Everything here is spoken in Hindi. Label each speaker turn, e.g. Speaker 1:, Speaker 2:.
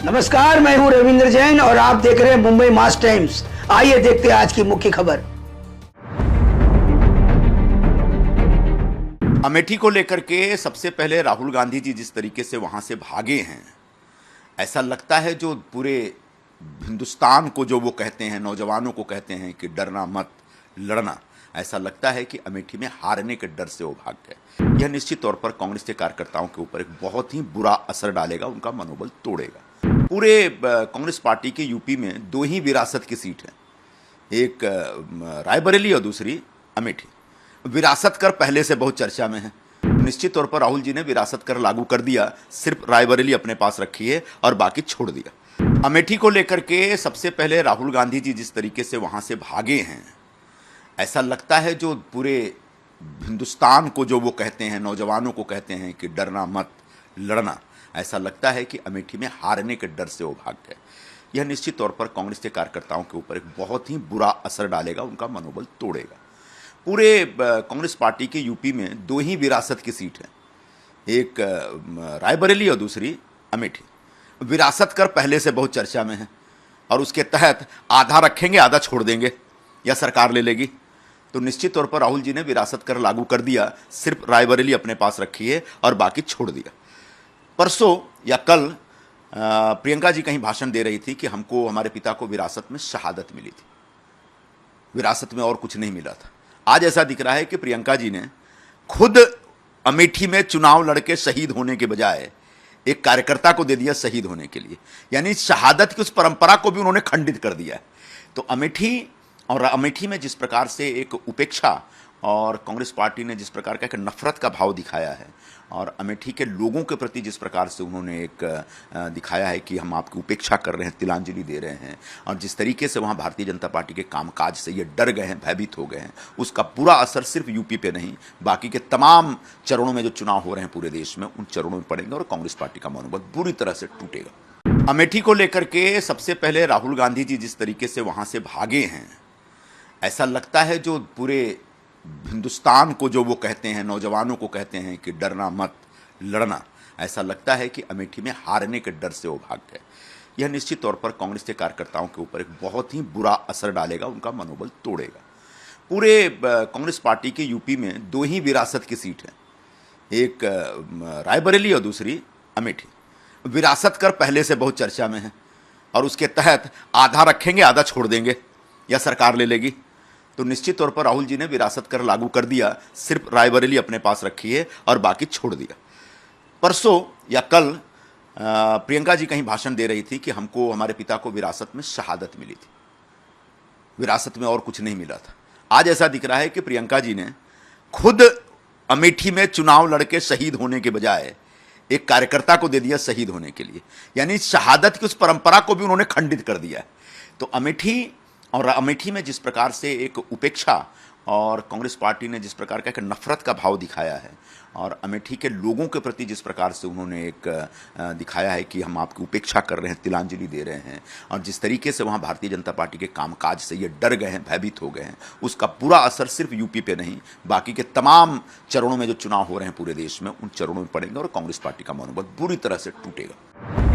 Speaker 1: नमस्कार, मैं हूं रविंद्र जैन और आप देख रहे हैं मुंबई मास टाइम्स। आइए देखते हैं आज की मुख्य खबर।
Speaker 2: अमेठी को लेकर के सबसे पहले राहुल गांधी जी जिस तरीके से वहां से भागे हैं, ऐसा लगता है जो पूरे हिंदुस्तान को जो वो कहते हैं, नौजवानों को कहते हैं कि डरना मत, लड़ना, ऐसा लगता है कि अमेठी में हारने के डर से वो भाग गए। यह निश्चित तौर पर कांग्रेस के कार्यकर्ताओं के ऊपर एक बहुत ही बुरा असर डालेगा, उनका मनोबल तोड़ेगा। पूरे कांग्रेस पार्टी के यूपी में दो ही विरासत की सीट है, एक रायबरेली और दूसरी अमेठी। विरासत कर पहले से बहुत चर्चा में है। निश्चित तौर पर राहुल जी ने विरासत कर लागू कर दिया, सिर्फ रायबरेली अपने पास रखी है और बाकी छोड़ दिया। अमेठी को लेकर के सबसे पहले राहुल गांधी जी जिस तरीके से वहां से भागे हैं, ऐसा लगता है जो पूरे हिंदुस्तान को जो वो कहते हैं, नौजवानों को कहते हैं कि डरना मत, लड़ना, ऐसा लगता है कि अमेठी में हारने के डर से वो भाग गए। यह निश्चित तौर पर कांग्रेस के कार्यकर्ताओं के ऊपर एक बहुत ही बुरा असर डालेगा, उनका मनोबल तोड़ेगा। पूरे कांग्रेस पार्टी के यूपी में दो ही विरासत की सीट है, एक रायबरेली और दूसरी अमेठी। विरासत कर पहले से बहुत चर्चा में है और उसके तहत आधा रखेंगे, आधा छोड़ देंगे या सरकार ले लेगी। तो निश्चित तौर पर राहुल जी ने विरासत कर लागू कर दिया, सिर्फ रायबरेली अपने पास रखी है और बाकी छोड़ दिया। परसों या कल प्रियंका जी कहीं भाषण दे रही थी कि हमको, हमारे पिता को विरासत में शहादत मिली थी, विरासत में और कुछ नहीं मिला था। आज ऐसा दिख रहा है कि प्रियंका जी ने खुद अमेठी में चुनाव लड़के शहीद होने के बजाय एक कार्यकर्ता को दे दिया शहीद होने के लिए, यानी शहादत की उस परंपरा को भी उन्होंने खंडित कर दिया है। तो अमेठी में जिस प्रकार से एक उपेक्षा और कांग्रेस पार्टी ने जिस प्रकार का एक नफरत का भाव दिखाया है और अमेठी के लोगों के प्रति जिस प्रकार से उन्होंने एक दिखाया है कि हम आपकी उपेक्षा कर रहे हैं, तिलांजलि दे रहे हैं, और जिस तरीके से वहाँ भारतीय जनता पार्टी के कामकाज से ये डर गए हैं, भयभीत हो गए हैं, उसका पूरा असर सिर्फ यूपी पे नहीं, बाकी के तमाम चरणों में जो चुनाव हो रहे हैं पूरे देश में, उन चरणों में पड़ेंगे और कांग्रेस पार्टी का मनोबल बुरी तरह से टूटेगा। अमेठी को लेकर के सबसे पहले राहुल गांधी जी जिस तरीके से वहाँ से भागे हैं, ऐसा लगता है जो पूरे हिंदुस्तान को जो वो कहते हैं, नौजवानों को कहते हैं कि डरना मत, लड़ना, ऐसा लगता है कि अमेठी में हारने के डर से वो भाग गए। यह निश्चित तौर पर कांग्रेस के कार्यकर्ताओं के ऊपर एक बहुत ही बुरा असर डालेगा, उनका मनोबल तोड़ेगा। पूरे कांग्रेस पार्टी के यूपी में दो ही विरासत की सीट है, एक रायबरेली और दूसरी अमेठी। विरासत कर पहले से बहुत चर्चा में है और उसके तहत आधा रखेंगे, आधा छोड़ देंगे या सरकार ले लेगी। तो निश्चित तौर पर राहुल जी ने विरासत कर लागू कर दिया, सिर्फ रायबरेली अपने पास रखी है और बाकी छोड़ दिया। परसों या कल प्रियंका जी कहीं भाषण दे रही थी कि हमको, हमारे पिता को विरासत में शहादत मिली थी, विरासत में और कुछ नहीं मिला था। आज ऐसा दिख रहा है कि प्रियंका जी ने खुद अमेठी में चुनाव लड़के शहीद होने के बजाय एक कार्यकर्ता को दे दिया शहीद होने के लिए, यानी शहादत की उस परंपरा को भी उन्होंने खंडित कर दिया है। तो अमेठी में जिस प्रकार से एक उपेक्षा और कांग्रेस पार्टी ने जिस प्रकार का एक नफरत का भाव दिखाया है और अमेठी के लोगों के प्रति जिस प्रकार से उन्होंने एक दिखाया है कि हम आपकी उपेक्षा कर रहे हैं, तिलांजलि दे रहे हैं, और जिस तरीके से वहाँ भारतीय जनता पार्टी के कामकाज से ये डर गए हैं, भयभीत हो गए हैं, उसका पूरा असर सिर्फ यूपी पे नहीं, बाकी के तमाम चरणों में जो चुनाव हो रहे हैं पूरे देश में, उन चरणों में पड़ेंगे और कांग्रेस पार्टी का मनोबल बुरी तरह से टूटेगा।